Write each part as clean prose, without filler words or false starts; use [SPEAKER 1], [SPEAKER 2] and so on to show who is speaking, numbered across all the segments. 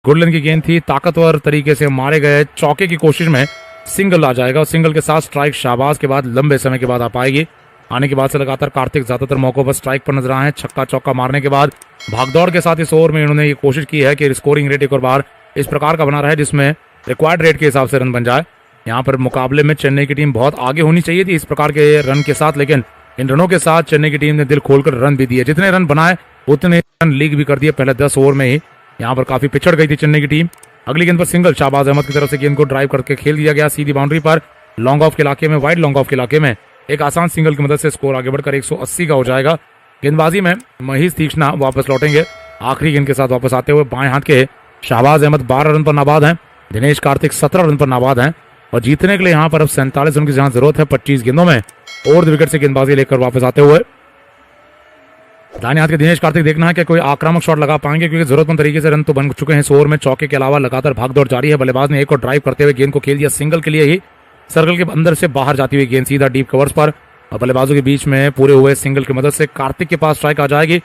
[SPEAKER 1] गुडलिन की गेंद थी, ताकतवर तरीके से मारे गए चौके की कोशिश में सिंगल आ जाएगा और सिंगल के साथ स्ट्राइक शाहबाज के बाद लंबे समय के बाद आ पाएगी। आने के बाद से लगातार कार्तिक ज्यादातर मौकों पर स्ट्राइक पर नजर आए हैं। छक्का चौका मारने के बाद भागदौड़ के साथ इस ओवर में इन्होंने ये कोशिश की है कि स्कोरिंग रेट एक और बार इस प्रकार का बना रहा है जिसमें रिक्वायर्ड रेट के हिसाब से रन बन जाए। यहाँ पर मुकाबले में चेन्नई की टीम बहुत आगे होनी चाहिए थी इस प्रकार के रन के साथ, लेकिन इन रनों के साथ चेन्नई की टीम ने दिल खोलकर रन भी दिए। जितने रन बनाए उतने रन लीग भी कर दिए पहले 10 ओवर में ही। यहाँ पर काफी पिछड़ गई थी चेन्नई की टीम। अगली गेंद पर सिंगल शाहबाज अहमद की तरफ से गेंद को ड्राइव करके खेल दिया गया सीधी बाउंड्री पर। लॉन्ग ऑफ के इलाके में, वाइड लॉन्ग ऑफ के इलाके में एक आसान सिंगल की मदद से स्कोर आगे बढ़कर 180 का हो जाएगा। गेंदबाजी में महेश तीक्ष्णा वापस लौटेंगे आखिरी गेंद के साथ वापस आते हुए। बाएं हाथ के शाहबाज अहमद 12 रन पर नाबाद हैं, दिनेश कार्तिक 17 रन पर नाबाद हैं और जीतने के लिए यहाँ पर अब 47 रन की जहां जरूरत है 25 गेंदों में ओवर द विकेट से गेंदबाजी लेकर वापस आते हुए। दाहिने हाथ के दिनेश कार्तिक देखना है कि कोई आक्रामक शॉट लगा पाएंगे क्योंकि जरूरतमंद तरीके से रन तो बन चुके हैं इस ओवर में। चौके के अलावा लगातार भागदौड़ जारी है। बल्लेबाज ने एक और ड्राइव करते हुए गेंद को खेल दिया सिंगल के लिए ही। सर्कल के अंदर से बाहर जाती हुई गेंद सीधा डीप कवर्स पर और बल्लेबाजों के बीच में पूरे हुए सिंगल की मदद से कार्तिक के पास स्ट्राइक आ जाएगी।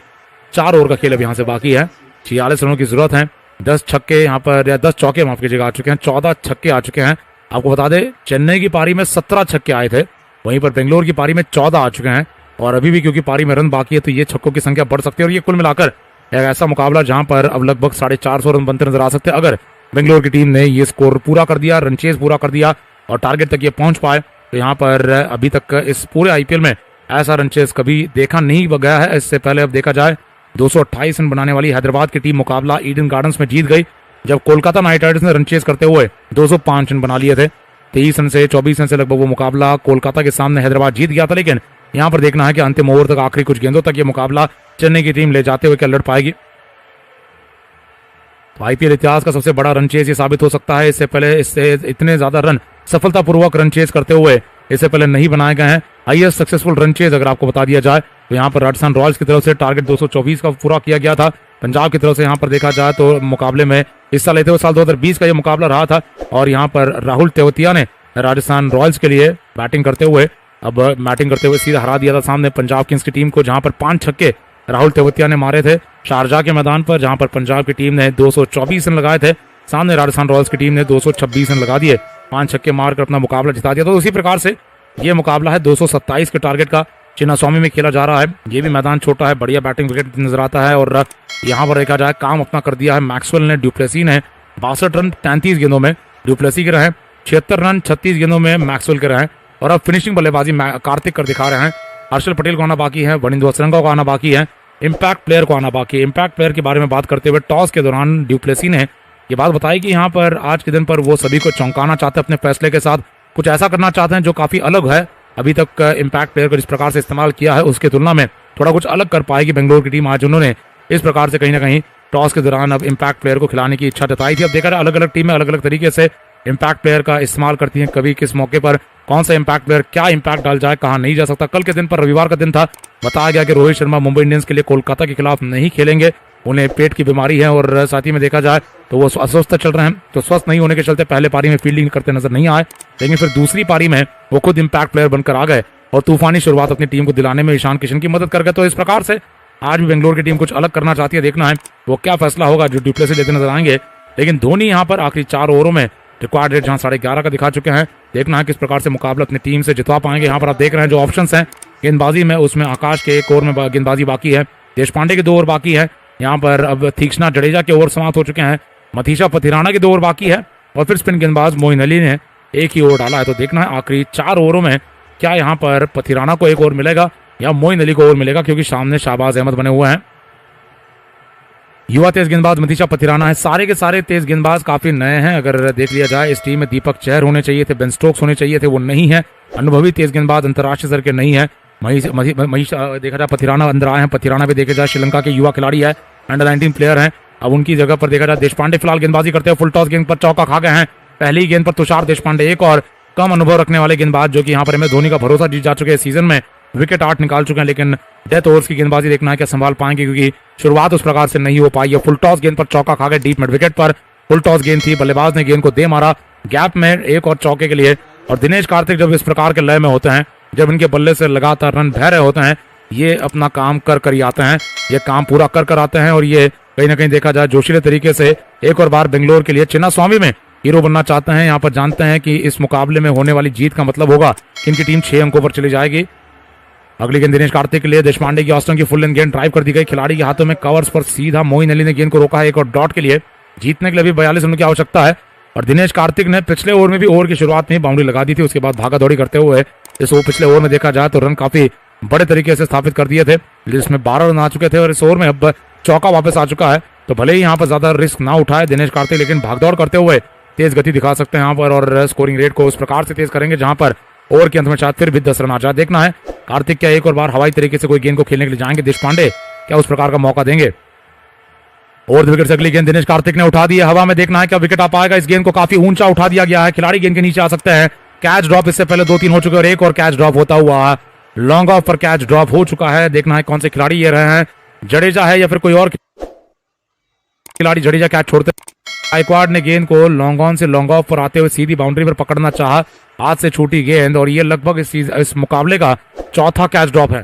[SPEAKER 1] 4 ओवर का खेल अब यहाँ से बाकी है। 46 रनों की जरूरत है। 10 छक्के यहाँ पर, या 10 चौके माफ कीजिएगा, आ चुके हैं। 14 छक्के आ चुके हैं। आपको बता दें चेन्नई की पारी में 17 छक्के आए थे, वहीं पर बेंगलोर की पारी में 14 आ चुके हैं और अभी भी क्योंकि पारी में रन बाकी है तो ये छक्कों की संख्या बढ़ सकती है और ये कुल मिलाकर एक ऐसा मुकाबला जहां पर अब लगभग 450 रन बनते नजर आ सकते हैं। अगर बेंगलोर की टीम ने ये स्कोर पूरा कर दिया, रन चेज पूरा कर दिया और टारगेट तक ये पहुंच पाए तो यहाँ पर अभी तक इस पूरे आईपीएल में ऐसा रन चेज कभी देखा नहीं गया है। इससे पहले अब देखा जाए 228 रन बनाने वाली हैदराबाद की टीम मुकाबला ईडन गार्डन्स में जीत गई, जब कोलकाता नाइट राइडर्स ने रन चेज करते हुए 205 रन बना लिए थे। 23 रन से 24 रन से लगभग वो मुकाबला कोलकाता के सामने हैदराबाद जीत गया था। लेकिन यहाँ पर देखना है कि अंतिम ओवर तक, आखिरी कुछ गेंदों तक ये मुकाबला चेन्नई की टीम ले जाते हुए क्या लड़ पाएगी। तो आईपीएल इतिहास का सबसे बड़ा रन चेज ये साबित हो सकता है। इससे पहले इससे इतने ज्यादा रन सफलतापूर्वक रन चेज करते हुए इससे पहले नहीं बनाए गए हैं। हाईएस्ट सक्सेसफुल रन चेज अगर आपको बता दिया जाए तो यहाँ पर राजस्थान रॉयल्स की तरफ से टारगेट 224 का पूरा किया गया था। पंजाब की तरफ से यहाँ पर देखा जाए तो मुकाबले में हिस्सा लेते हुए साल 2020 का ये मुकाबला रहा था और यहाँ पर राहुल तेवतिया ने राजस्थान रॉयल्स के लिए बैटिंग करते हुए सीधा हरा दिया था सामने पंजाब किंग्स की टीम को, जहां पर 5 छक्के राहुल तेवतिया ने मारे थे शारजाह के मैदान पर, जहां पर पंजाब की टीम ने 224 रन लगाए थे। सामने राजस्थान रॉयल्स की टीम ने 226 रन लगा दिए, 5 छक्के मारकर अपना मुकाबला जिता दिया। तो उसी प्रकार से ये मुकाबला है 227 के टारगेट का, चिन्नास्वामी में खेला जा रहा है। ये भी मैदान छोटा है, बढ़िया बैटिंग विकेट नजर आता है और यहाँ पर देखा जाए काम अपना कर दिया है मैक्सवेल ने। ड्यूप्लेसी ने 62 रन 33 गेंदों में ड्यूप्लेसी के रहे, 76 रन 36 गेंदों में मैक्सवेल के रहे और अब फिनिशिंग बल्लेबाजी कार्तिक कर दिखा रहे हैं। हर्षल पटेल को आना बाकी है, वनिंदु असरंगा को आना बाकी है, इम्पैक्ट प्लेयर को आना बाकी है। इम्पैक्ट प्लेयर के बारे में बात करते हुए टॉस के दौरान ड्यूप्लेसी ने ये बात बताई कि यहाँ पर आज के दिन पर वो सभी को चौंकाना चाहते हैं अपने फैसले के साथ, कुछ ऐसा करना चाहते हैं जो काफी अलग है। अभी तक इम्पैक्ट प्लेयर को जिस प्रकार से इस्तेमाल किया है उसके तुलना में थोड़ा कुछ अलग कर पाएगी बेंगलोर की टीम। आज उन्होंने इस प्रकार से कहीं ना कहीं टॉस के दौरान अब इम्पैक्ट प्लेयर को खिलाने की इच्छा जताई थी। अब देखा जाए अलग अलग टीमें अलग अलग तरीके से इम्पैक्ट प्लेयर का इस्तेमाल करती हैं, कभी किस मौके पर कौन सा इम्पैक्ट प्लेयर क्या इम्पैक्ट डाल जाए कहाँ नहीं जा सकता। कल के दिन पर, रविवार का दिन था, बताया गया कि रोहित शर्मा मुंबई इंडियंस के लिए कोलकाता के खिलाफ नहीं खेलेंगे, उन्हें पेट की बीमारी है और साथ ही में देखा जाए तो वो अस्वस्थ चल रहे हैं, तो स्वस्थ नहीं होने के चलते पहले पारी में फील्डिंग करते नजर नहीं आए। लेकिन फिर दूसरी पारी में वो खुद इम्पैक्ट प्लेयर बनकर आ गए और तूफानी शुरुआत अपनी टीम को दिलाने में ईशान किशन की मदद कर गए। तो इस प्रकार से आज भी बेंगलोर की टीम कुछ अलग करना चाहती है, देखना है वो क्या फैसला होगा जो ड्यूप्लेसी लेते नजर आएंगे। लेकिन धोनी यहाँ पर आखिरी 4 ओवरों में रिक्वायर्ड रेट जहां 11.5 का दिखा चुके हैं, देखना है किस प्रकार से मुकाबला अपनी टीम से जितवा पाएंगे। यहाँ पर आप देख रहे हैं जो ऑप्शंस हैं गेंदबाजी में, उसमें आकाश के 1 ओवर में गेंदबाजी बाकी है, देशपांडे के 2 ओवर बाकी है, यहाँ पर अब तीक्ष्णा जडेजा के ओवर समाप्त हो चुके हैं, मथीशा पथिराना के 2 ओवर बाकी है और फिर स्पिन गेंदबाज मोइन अली ने 1 ही ओवर डाला है। तो देखना है आखिरी 4 ओवरों में क्या यहाँ पर पथिराना को 1 ओवर मिलेगा या मोइन अली को ओवर मिलेगा, क्योंकि सामने शाहबाज अहमद बने हुए हैं। युवा तेज गेंदबाज मथीशा पथिराना है, सारे के सारे तेज गेंदबाज काफी नए हैं। अगर देख लिया जाए इस टीम में दीपक चहर होने चाहिए थे, बेन स्टोक्स होने चाहिए थे, वो नहीं है। अनुभवी तेज गेंदबाज अंतर्राष्ट्रीय स्तर के नहीं है। महीश देखा जाए पथिराना अंदर आए हैं, पथिराना भी देखे जाए श्रीलंका के युवा खिलाड़ी है, अंडर 19 प्लेयर हैं। अब उनकी जगह पर देखा जाए देशपांडे फिलहाल गेंदबाजी करते हैं, फुल टॉस गेंद पर चौका खा गए हैं। पहली गेंद पर तुषार देशपांडे, एक और कम अनुभव रखने वाले गेंदबाज जो कि यहाँ पर धोनी का भरोसा जीत जा चुके हैं सीजन में, विकेट 8 निकाल चुके हैं। लेकिन डेथ ओवर्स की गेंदबाजी देखना है क्या संभाल पाएंगे, क्योंकि शुरुआत उस प्रकार से नहीं हो पाई है। फुल टॉस गेंद पर चौका खा गए, डीप मिड विकेट पर फुल टॉस गेंद थी, बल्लेबाज ने गेंद को दे मारा गैप में 1 और चौके के लिए। और दिनेश कार्तिक जब इस प्रकार के लय में होते हैं, जब इनके बल्ले से लगातार रन बह रहे होते हैं, ये अपना काम कर कर ही आते हैं, ये काम पूरा कर कर आते हैं और ये कहीं ना कहीं देखा जाए जोशीले तरीके से एक और बार बेंगलोर के लिए चिन्नास्वामी में हीरो बनना चाहते हैं। यहाँ पर जानते हैं कि इस मुकाबले में होने वाली जीत का मतलब होगा कि इनकी टीम 6 अंकों पर चली जाएगी। अगली गेंद दिनेश कार्तिक के लिए, देशपांडे की ऑस्टन की फुल लेंथ गेंद ड्राइव कर दी गई, खिलाड़ी के हाथों में कवर्स पर सीधा मोइन अली ने गेंद को रोका है एक और डॉट के लिए। जीतने के लिए भी 42 रन की आवश्यकता है और दिनेश कार्तिक ने पिछले ओवर में भी ओवर की शुरुआत में बाउंड्री लगा दी थी। उसके बाद भागा दौड़ी करते हुए इस ओवर पिछले ओवर में देखा जाए तो रन काफी बड़े तरीके से स्थापित कर दिए थे, जिसमें 12 रन आ चुके थे और इस ओवर में अब चौका वापस आ चुका है। तो भले ही यहाँ पर ज्यादा रिस्क ना उठाए दिनेश कार्तिक, लेकिन भागदौड़ करते हुए तेज गति दिखा सकते हैं यहाँ पर और स्कोरिंग रेट को उस प्रकार से तेज करेंगे जहां पर ओवर के अंत में शायद फिर भी 10 रन आ जाए। देखना है कार्तिक क्या एक और बार हवाई तरीके से कोई गेंद को खेलने के लिए जाएंगे, देशपांडे क्या उस प्रकार का मौका देंगे। और विकेट से अगली गेंद दिनेश कार्तिक ने उठा दी है हवा में, देखना है क्या विकेट आ पाएगा। इस गेंद को काफी ऊंचा उठा दिया गया है, खिलाड़ी गेंद के नीचे आ सकते हैं। कैच ड्रॉप इससे पहले 2-3 हो चुके और एक और कैच ड्रॉप होता हुआ लॉन्ग ऑफ पर कैच ड्रॉप हो चुका है। देखना है कौन से खिलाड़ी ये रहे हैं, जडेजा है या फिर कोई और खिलाड़ी। जडेजा कैच छोड़ते, गायकवाड़ ने गेंद को लॉन्ग ऑन से लॉन्ग ऑफ पर आते हुए सीधी बाउंड्री पर पकड़ना चाहा, हाथ से छूटी गेंद और ये लगभग इस मुकाबले का चौथा कैच ड्रॉप है।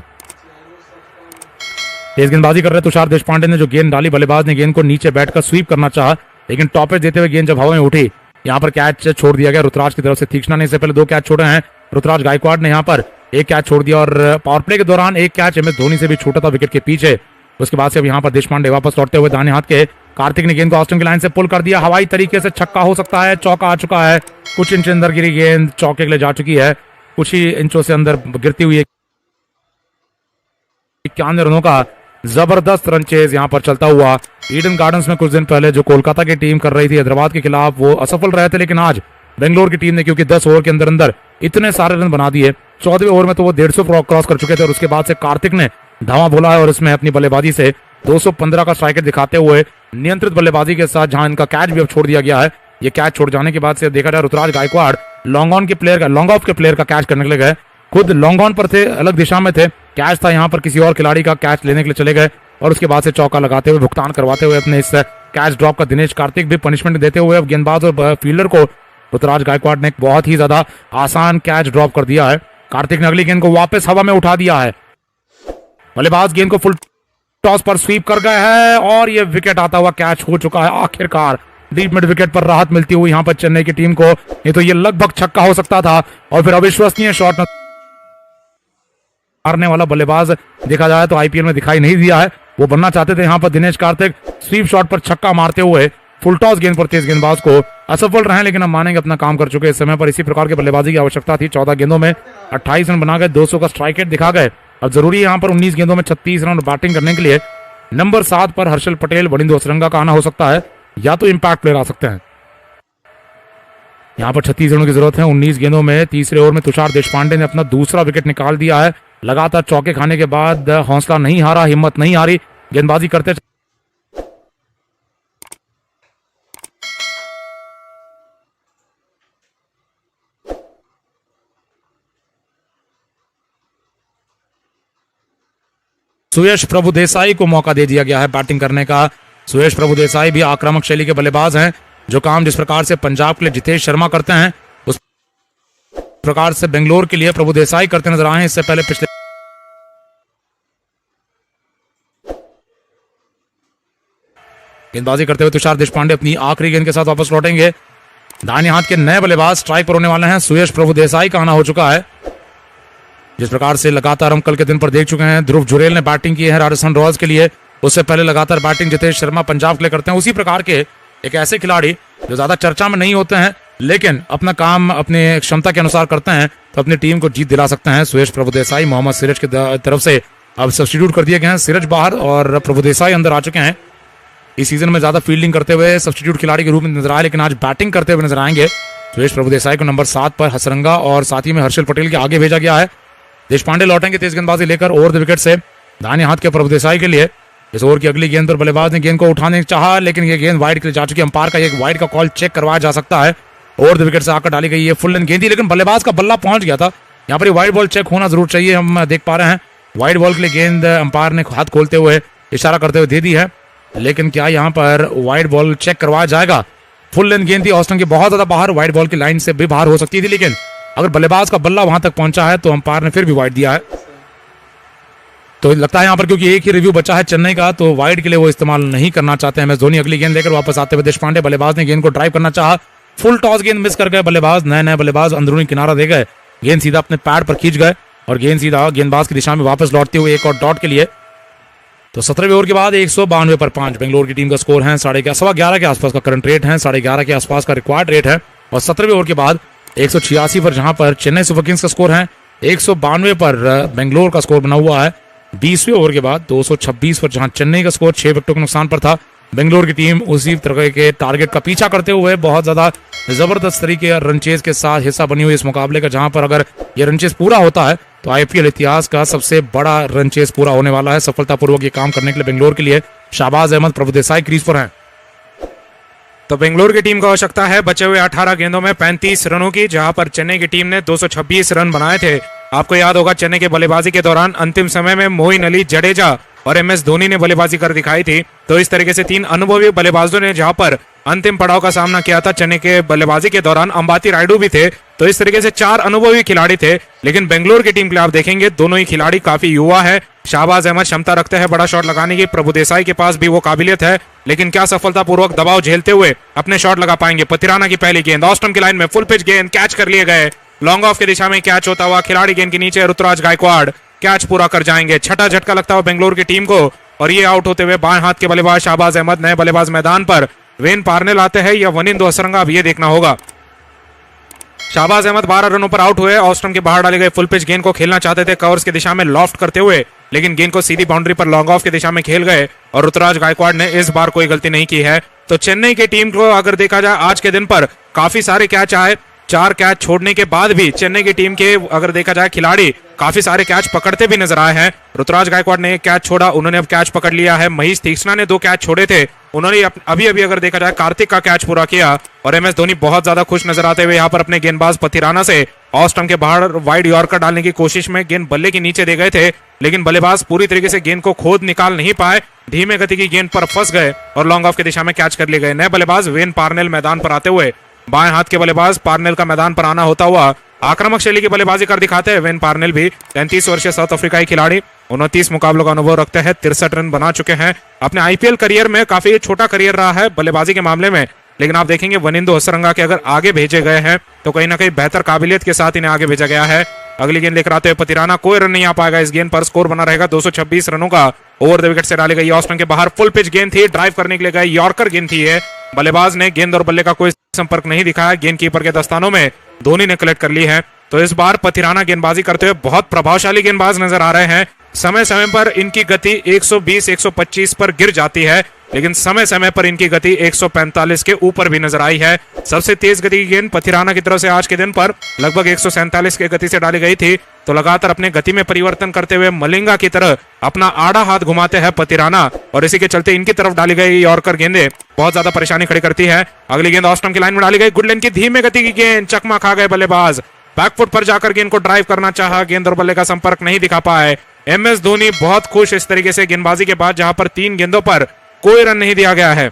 [SPEAKER 1] तेज गेंदबाजी कर रहे तुषार देशपांडे ने जो गेंद डाली, बल्लेबाज ने गेंद को नीचे बैठकर स्वीप करना चाहा, लेकिन टॉपेज देते हुए गेंद जब हवा में उठी यहाँ पर कैच छोड़ दिया गया रुतराज की तरफ से। तीक्ष्णा ने इससे पहले 2 कैच छोड़े हैं, ऋतुराज गायकवाड़ ने यहाँ पर 1 कैच छोड़ दिया और पावर प्ले के दौरान 1 कैच एम एस धोनी से भी छूटा था विकेट के पीछे। उसके बाद से अब यहाँ पर देशपांडे वापस लौटते हुए दाहिने हाथ के, कार्तिक ने गेंद को ऑस्टन की लाइन से पुल कर दिया, हवाई तरीके से छक्का हो सकता है, चौका आ चुका है। कुछ इंच अंदर गिरी गेंद चौके के लिए जा चुकी है, कुछ ही इंचों से अंदर गिरती हुई 91 रनों का जबरदस्त रन चेज यहाँ पर चलता हुआ। ईडन गार्डन्स में कुछ दिन पहले जो कोलकाता की टीम कर रही थी हैदराबाद के खिलाफ, वो असफल रहे थे, लेकिन आज बेंगलोर की टीम ने क्योंकि 10 ओवर के अंदर अंदर इतने सारे रन बना दिए, 14वें ओवर में तो वो 150 क्रॉस कर चुके थे और उसके बाद से कार्तिक ने धावा बोला है और इसमें अपनी बल्लेबाजी से 215 का स्ट्राइक दिखाते हुए नियंत्रित बल्लेबाजी के साथ जहां इनका कैच भी अब छोड़ दिया गया है। ये कैच छोड़ जाने के बाद से देखा जाए ऋतुराज गायकवाड़ लॉन्ग ऑफ के प्लेयर का कैच करने के लिए गए, खुद लॉन्ग ऑन पर थे, अलग दिशा में थे, कैच था यहाँ पर किसी और खिलाड़ी का, कैच लेने के लिए चले गए और उसके बाद से चौका लगाते हुए भुगतान करवाते हुए अपने इस कैच ड्रॉप का दिनेश कार्तिक भी पनिशमेंट देते हुए अब गेंदबाज और फील्डर को ऋतुराज गायकवाड़ ने बहुत ही ज्यादा आसान कैच ड्रॉप कर दिया है। कार्तिक ने अगली गेंद को वापस हवा में उठा दिया है, बल्लेबाज गेंद को फुल टॉस पर स्वीप कर गए हैं और ये विकेट आता हुआ कैच हो चुका है। आखिरकार डीप मिड विकेट पर राहत मिलती हुई यहाँ पर चेन्नई की टीम को, नहीं तो ये लगभग छक्का हो सकता था और फिर अविश्वसनीय शॉट मारने वाला बल्लेबाज देखा जाए तो आईपीएल में दिखाई नहीं दिया है। वो बनना चाहते थे यहाँ पर दिनेश कार्तिक, स्वीप शॉट पर छक्का मारते हुए फुल टॉस गेंद पर तेज गेंदबाज को असफल रहे, लेकिन अब मानेंगे अपना काम कर चुके। इस समय पर इसी प्रकार के बल्लेबाजी की आवश्यकता थी। 14 गेंदों में 28 रन बना गए, 200 का स्ट्राइक रेट दिखा गए। अब जरूरी है यहाँ पर 19 गेंदों में 36 रन बैटिंग करने के लिए नंबर 7 पर हर्षल पटेल, वनिंदु असरंगा का आना हो सकता है या तो इम्पैक्ट प्लेयर आ सकते हैं। यहाँ पर 36 रनों की जरूरत है 19 गेंदों में। तीसरे ओवर में तुषार देशपांडे ने अपना दूसरा विकेट निकाल दिया है। लगातार चौके खाने के बाद हौसला नहीं हारा, हिम्मत नहीं हारी, गेंदबाजी करते सुयश प्रभु देसाई को मौका दे दिया गया है बैटिंग करने का। सुयश प्रभु देसाई भी आक्रामक शैली के बल्लेबाज हैं, जो काम जिस प्रकार से पंजाब के लिए जितेश शर्मा करते हैं उस प्रकार से बेंगलोर के लिए प्रभु देसाई करते नजर आए। इससे पहले पिछले गेंदबाजी करते हुए तुषार देशपांडे अपनी आखिरी गेंद के साथ वापस लौटेंगे। दाहिने हाथ के नए बल्लेबाज स्ट्राइक पर होने वाले हैं। सुयश प्रभु देसाई का आना हो चुका है। जिस प्रकार से लगातार हम कल के दिन पर देख चुके हैं, ध्रुव जुरेल ने बैटिंग की है राजस्थान रॉयल्स के लिए, उससे पहले लगातार बैटिंग जितेश शर्मा पंजाब के लिए करते हैं। उसी प्रकार के एक ऐसे खिलाड़ी जो ज्यादा चर्चा में नहीं होते हैं, लेकिन अपना काम अपने क्षमता के अनुसार करते हैं, तो अपनी टीम को जीत दिला सकते हैं। सुयश प्रभु देसाई मोहम्मद सिराज की तरफ से अब सब्स्टिट्यूट कर दिए गए हैं। सिराज बाहर और प्रभु देसाई अंदर आ चुके हैं। इस सीजन में ज्यादा फील्डिंग करते हुए सब्स्टिट्यूट खिलाड़ी के रूप में नजर आए, लेकिन आज बैटिंग करते हुए नजर आएंगे। सुयश प्रभु देसाई को नंबर 7 पर हसरंगा और साथ ही में हर्षल पटेल के आगे भेजा गया है। देशपांडे लौटेंगे तेज गेंदबाजी लेकर ओवर द विकेट से दाहिने हाथ के प्रभु देसाई के लिए। इस ओवर की अगली गेंद पर बल्लेबाज ने गेंद को उठाने चाहा, लेकिन ये गेंद वाइड के लिए जा चुकी है। अंपायर का एक वाइड का कॉल चेक करवाया जा सकता है। ओवर द विकेट से आकर डाली गई ये फुल लेंथ गेंद थी, लेकिन बल्लेबाज का बल्ला पहुंच गया था। यहाँ पर ये वाइड बॉल चेक होना जरूर चाहिए। हम देख पा रहे हैं वाइड बॉल के लिए गेंद अंपायर ने हाथ खोलते हुए इशारा करते हुए दे दी है, लेकिन क्या यहाँ पर वाइड बॉल चेक करवाया जाएगा? फुल लेंथ गेंद थी, ऑस्टन की बहुत ज्यादा बाहर, वाइड बॉल की लाइन से भी बाहर हो सकती थी, लेकिन अगर बल्लेबाज का बल्ला वहां तक पहुंचा है तो अंपायर ने फिर भी वाइड दिया है। तो लगता है यहाँ पर क्योंकि एक ही रिव्यू बचा है चेन्नई का, तो वाइड के लिए वो इस्तेमाल नहीं करना चाहते हैं MS धोनी। अगली गेंद लेकर वापस आते हुए देशपांडे, बल्लेबाज ने गेंद को ड्राइव करना चाहा, फुल टॉस गेंद मिस कर गए बल्लेबाज। नए नए बल्लेबाज अंदरूनी किनारा दे गए, गेंद सीधा अपने पैड पर खींच गए और गेंद सीधा गेंदबाज की दिशा में वापस लौटते हुए एक और डॉट के लिए। तो 17वें ओवर के बाद 192 पर 5 बेंगलोर की टीम का स्कोर है। 11:30 के आसपास का करंट रेट है, 11:30 के आसपास का रिक्वायर्ड रेट है। और 17वें ओवर के बाद 186 पर जहां पर चेन्नई सुपर किंग्स का स्कोर है, 192 पर बेंगलोर का स्कोर बना हुआ है। 20वें ओवर के बाद 226 पर जहां चेन्नई का स्कोर 6 विकेटों के नुकसान पर था। बेंगलोर की टीम उसी तरह के टारगेट का पीछा करते हुए बहुत ज्यादा जबरदस्त तरीके रन चेज के साथ हिस्सा बनी हुई इस मुकाबले का, जहां पर अगर ये रन चेज पूरा होता है तो IPL इतिहास का सबसे बड़ा रन चेज पूरा होने वाला है। सफलतापूर्वक ये काम करने के लिए बेंगलोर के लिए शाहबाज अहमद, प्रभु देसाई क्रीज पर हैं।
[SPEAKER 2] तो बेंगलोर की टीम को आवश्यकता है बचे हुए 18 गेंदों में 35 रनों की, जहां पर चेन्नई की टीम ने 226 रन बनाए थे। आपको याद होगा चेन्नई के बल्लेबाजी के दौरान अंतिम समय में मोइन अली, जडेजा और MS धोनी ने बल्लेबाजी कर दिखाई थी। तो इस तरीके से 3 अनुभवी बल्लेबाजों ने जहां पर अंतिम पड़ाव का सामना किया था चेन्नई के बल्लेबाजी के दौरान, अंबाती रायडू भी थे। तो इस तरीके से 4 अनुभवी खिलाड़ी थे। लेकिन बेंगलोर की टीम के लिए आप देखेंगे दोनों ही खिलाड़ी काफी युवा है। शाहबाज अहमद क्षमता रखते हैं बड़ा शॉट लगाने की, प्रभु देसाई के पास भी वो काबिलियत है, लेकिन क्या सफलतापूर्वक दबाव झेलते हुए अपने शॉट लगा पाएंगे। पथिराना की पहली गेंद ऑस्टम की लाइन में फुल पिच गेंद, कैच कर लिए गए। लॉन्ग ऑफ की दिशा में कैच होता हुआ खिलाड़ी गेंद के नीचे, ऋतुराज गायकवाड़ कैच पूरा कर जाएंगे। छठा झटका लगता हुआ बेंगलोर की टीम को और ये आउट होते हुए बाएं हाथ के बल्लेबाज शाहबाज अहमद, नए बल्लेबाज मैदान पर वेन पार्नेल आते हैं या वनिंदु हसरंगा, अब ये देखना होगा। शाहबाज अहमद 12 रनों पर आउट हुए। ऑस्टम के बाहर डाले गए फुल पिच गेंद को खेलना चाहते थे कवर्स की दिशा में लॉफ्ट करते हुए, लेकिन गेंद को सीधी बाउंड्री पर लॉन्ग ऑफ की दिशा में खेल गए और ऋतुराज गायकवाड़ ने इस बार कोई गलती नहीं की है। तो चेन्नई की टीम को अगर देखा जाए आज के दिन पर काफी सारे कैच आए, 4 कैच छोड़ने के बाद भी चेन्नई की टीम के अगर देखा जाए खिलाड़ी काफी सारे कैच पकड़ते भी नजर आए हैं। ऋतुराज गायकवाड़ ने एक कैच छोड़ा, उन्होंने अब कैच पकड़ लिया है। महेश तीक्ष्णा ने 2 कैच छोड़े थे, उन्होंने अभी अभी अगर देखा जाए कार्तिक का कैच पूरा किया। और MS धोनी बहुत ज्यादा खुश नजर आते हुए यहाँ पर अपने गेंदबाज पथिराना से ऑस्टम के बाहर वाइड यॉर्कर डालने की कोशिश में गेंद बल्ले के नीचे दे गए थे, लेकिन बल्लेबाज पूरी तरीके से गेंद को खोद निकाल नहीं पाए, धीमे गति की गेंद पर फंस गए और लॉन्ग ऑफ की दिशा में कैच कर लिए गए। नए बल्लेबाज वेन पार्नेल मैदान पर आते हुए, बाएं हाथ के बल्लेबाज पार्नेल का मैदान पर आना होता हुआ आक्रामक शैली की बल्लेबाजी कर दिखाते हैं वेन पार्नेल भी। 33 वर्षीय साउथ अफ्रीकाई खिलाड़ी 29 मुकाबलों का अनुभव रखते हैं, 63 रन बना चुके हैं। अपने IPL करियर में काफी छोटा करियर रहा है बल्लेबाजी के मामले में, लेकिन आप देखेंगे वनिंदु हसरंगा के अगर आगे भेजे गए हैं तो कहीं ना कहीं बेहतर काबिलियत के साथ इन्हें आगे भेजा गया है। अगली गेंद लेकर आते हुए पथिराना, कोई रन नहीं आ पाएगा इस गेंद पर, स्कोर बना रहेगा 226 रनों का। ओवर द विकेट से डाली गई ऑस्टन के बाहर फुल पिच गेंद थी, ड्राइव करने के लिए गए यॉर्कर गेंद थी है। बल्लेबाज ने गेंद और बल्ले का कोई संपर्क नहीं दिखाया, गेंद कीपर के दस्तानों में धोनी ने कलेक्ट कर ली है। तो इस बार पथिराना गेंदबाजी करते हुए बहुत प्रभावशाली गेंदबाज नजर आ रहे हैं। समय समय पर इनकी गति 120-125 पर गिर जाती है, लेकिन समय समय पर इनकी गति 145 के ऊपर भी नजर आई है। सबसे तेज गति की गेंद पथिराना की तरफ से आज के दिन पर लगभग 147 की गति से डाली गई थी। तो लगातार अपने गति में परिवर्तन करते हुए मलिंगा की तरह अपना आड़ा हाथ घुमाते हैं पथिराना, और इसी के चलते इनकी तरफ डाली गई यॉर्कर गेंदें बहुत ज्यादा परेशानी खड़ी करती है। अगली गेंद ऑस्टम की लाइन में डाली गई, गुडलैंड की धीमे गति की गेंद, चकमा खा गए बल्लेबाज, बैकफुट पर जाकर गेंद को ड्राइव करना चाहा, गेंद और बल्ले का संपर्क नहीं दिखा पाए। MS धोनी बहुत खुश इस तरीके से गेंदबाजी के बाद, जहां पर 3 गेंदों पर कोई रन नहीं दिया गया है।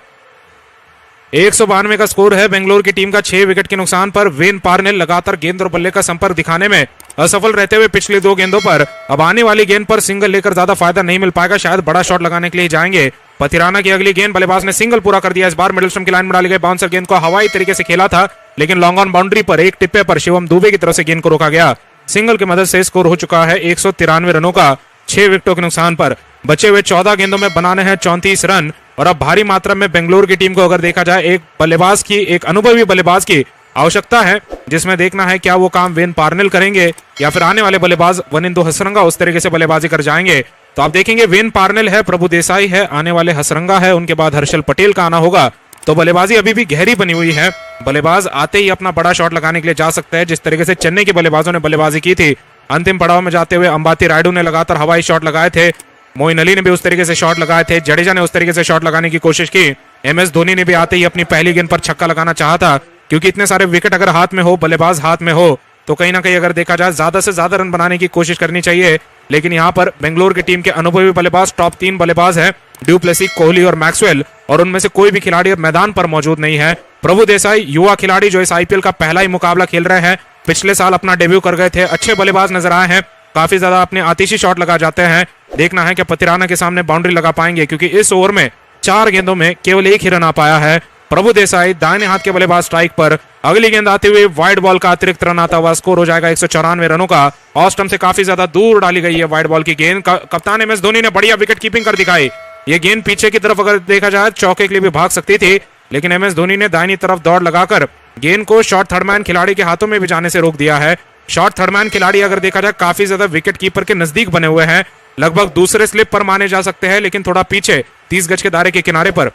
[SPEAKER 2] 192 का स्कोर है बेंगलोर की टीम का 6 विकेट के नुकसान पर। वेन पार्नेल लगातार गेंद और बल्ले का संपर्क दिखाने में असफल रहते हुए पिछली 2 गेंदों पर अब आने वाली गेंद पर सिंगल लेकर ज्यादा फायदा नहीं मिल पाएगा, शायद बड़ा शॉट लगाने के लिए जाएंगे। पथिराना की अगली गेंद, बल्लेबाज ने सिंगल पूरा कर दिया। इस बार मिडल स्टंप की लाइन में डाली गई बाउंसर गेंद को हवाई तरीके से खेला था, लेकिन लॉन्ग ऑन बाउंड्री पर एक टिप्पे पर शिवम दुबे की तरफ से गेंद को रोका गया। सिंगल की मदद से स्कोर हो चुका है 193 रनों का 6 विकेटों के नुकसान पर। बचे हुए 14 गेंदों में बनाने हैं 34 रन, और अब भारी मात्रा में बेंगलोर की टीम को अगर देखा जाए एक बल्लेबाज की, एक अनुभवी बल्लेबाज की आवश्यकता है, जिसमें देखना है क्या वो काम वेन पार्नेल करेंगे या फिर आने वाले बल्लेबाज वनिंदु हसरंगा उस तरीके से बल्लेबाजी कर जाएंगे। तो आप देखेंगे वेन पार्नेल है, प्रभु देसाई है, आने वाले हसरंगा है, उनके बाद हर्षल पटेल का आना होगा। तो बल्लेबाजी अभी भी गहरी बनी हुई है, बल्लेबाज आते ही अपना बड़ा शॉट लगाने के लिए जा सकते हैं, जिस तरीके से चेन्नई के बल्लेबाजों ने बल्लेबाजी की थी। अंतिम पड़ाव में जाते हुए अंबाती रायडू ने लगातार हवाई शॉट लगाए थे, मोइन अली ने भी उस तरीके से शॉट लगाए थे, जडेजा ने उस तरीके से शॉट लगाने की कोशिश की। MS धोनी ने भी आते ही अपनी पहली गेंद पर छक्का लगाना चाहा था, क्योंकि इतने सारे विकेट अगर हाथ में हो, बल्लेबाज हाथ में हो, तो कहीं ना कहीं अगर देखा जाए ज्यादा से ज्यादा रन बनाने की कोशिश करनी चाहिए। लेकिन यहाँ पर बेंगलोर की टीम के अनुभवी बल्लेबाज टॉप 3 बल्लेबाज हैं, ड्यू प्लेसी, कोहली और मैक्सवेल, और उनमें से कोई भी खिलाड़ी अब मैदान पर मौजूद नहीं है। प्रभु देसाई युवा खिलाड़ी जो इस IPL का पहला ही मुकाबला खेल रहे हैं, पिछले साल अपना डेब्यू कर गए थे, अच्छे बल्लेबाज नजर आए हैं, काफी ज्यादा अपने आतिशी शॉट लगा जाते हैं, देखना है कि पतिराना के सामने बाउंड्री लगा पाएंगे, क्योंकि इस ओवर में 4 गेंदों में केवल 1 ही रन आ पाया है। प्रभु देसाई दाहिने हाथ के बल्लेबाज स्ट्राइक पर, अगली गेंद आते हुए वाइड बॉल का अतिरिक्त रन आता हुआ, स्कोर हो जाएगा 194 रनों का। ऑफ स्टंप से काफी ज्यादा दूर डाली गई है वाइड बॉल की गेंद। कप्तान MS धोनी ने बढ़िया विकेट कीपिंग कर दिखाई। ये गेंद पीछे की तरफ अगर देखा जाए चौके के लिए भी भाग सकती थी, लेकिन MS धोनी ने दाहिनी तरफ दौड़ लगाकर गेंद को शॉर्ट थर्डमैन खिलाड़ी के हाथों में भी जाने से रोक दिया है। शॉर्ट थर्डमैन खिलाड़ी अगर देखा जाए काफी ज्यादा विकेट कीपर के नजदीक बने हुए हैं, लगभग दूसरे स्लिप पर माने जा सकते हैं, लेकिन थोड़ा पीछे 30 गज के दायरे के किनारे पर।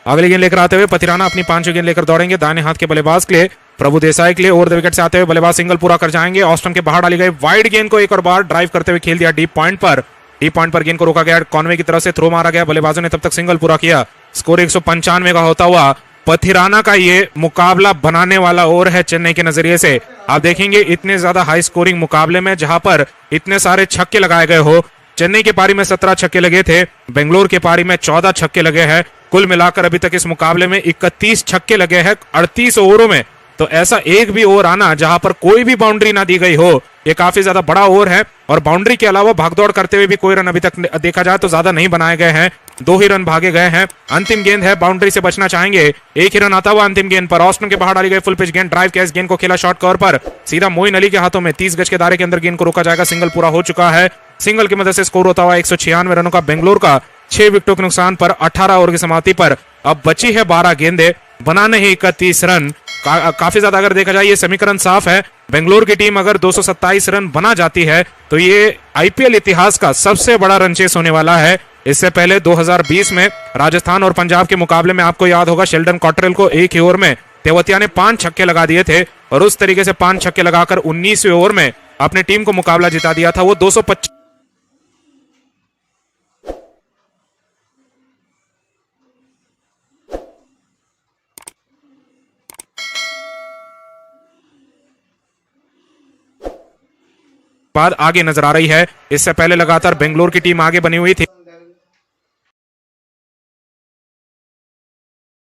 [SPEAKER 2] अगली गेंद लेकर आते हुए पतिराना अपनी 5वीं गेंद लेकर दौड़ेंगे दाहिने हाथ के बल्लेबाज के लिए। प्रभु देसाई के लिए ओवर द विकेट से आते हुए बल्लेबाज सिंगल पूरा कर जाएंगे। ऑफ स्टंप के बाहर डाली गई वाइड गेंद को एक और बार ड्राइव करते हुए खेल दिया डीप पॉइंट पर। डीप पॉइंट पर गेंद को रोका गया, कॉनवे की तरफ से थ्रो मारा गया, बल्लेबाजों ने तब तक सिंगल पूरा किया। स्कोर 195 का होता हुआ पथिराना का ये मुकाबला बनाने वाला ओवर है चेन्नई के नजरिए से। आप देखेंगे इतने ज्यादा हाई स्कोरिंग मुकाबले में जहां पर इतने सारे छक्के लगाए गए हो, चेन्नई की पारी में 17 छक्के लगे थे, बेंगलोर की पारी में 14 छक्के लगे हैं। कुल मिलाकर अभी तक इस मुकाबले में 31 छक्के लगे हैं 38 ओवरों में। तो ऐसा एक भी ओवर आना जहां पर कोई भी बाउंड्री ना दी गई हो, ये काफी ज्यादा बड़ा ओवर है। और बाउंड्री के अलावा भागदौड़ करते हुए भी कोई रन अभी तक देखा जाए तो ज्यादा नहीं बनाए गए हैं, 2 ही रन भागे गए हैं। अंतिम गेंद है, बाउंड्री से बचना चाहेंगे, 1 ही रन आता हुआ अंतिम गेंद पर। ऑस्टन के बाहर डाली गई फुल पिच गेंद, ड्राइव किया, इस गेंद को खेला शॉर्ट कवर पर, सीधा मोइन अली के हाथों में 30 गज के दायरे के अंदर गेंद को रोका जाएगा। सिंगल पूरा हो चुका है। सिंगल की मदद से स्कोर होता हुआ 196 रनों का बेंगलोर का 6 विकेटों के नुकसान पर 18 ओवर की समाप्ति पर अब बची है 12 गेंदें, बनाने ही 31 रन। काफी ज्यादा अगर देखा जाए ये समीकरण साफ है। बेंगलोर की टीम अगर 227 रन बना जाती है तो ये IPL इतिहास का सबसे बड़ा रन चेस होने वाला है। इससे पहले 2020 में राजस्थान और पंजाब के मुकाबले में आपको याद होगा शेल्डन कॉटरेल को एक ही ओवर में तेवतिया ने 5 छक्के लगा दिए थे और उस तरीके से 5 छक्के लगाकर 19वें ओवर में अपनी टीम को मुकाबला जिता दिया था। वो 225 बाद आगे नजर आ रही है। इससे पहले लगातार बेंगलोर की टीम आगे बनी हुई थी।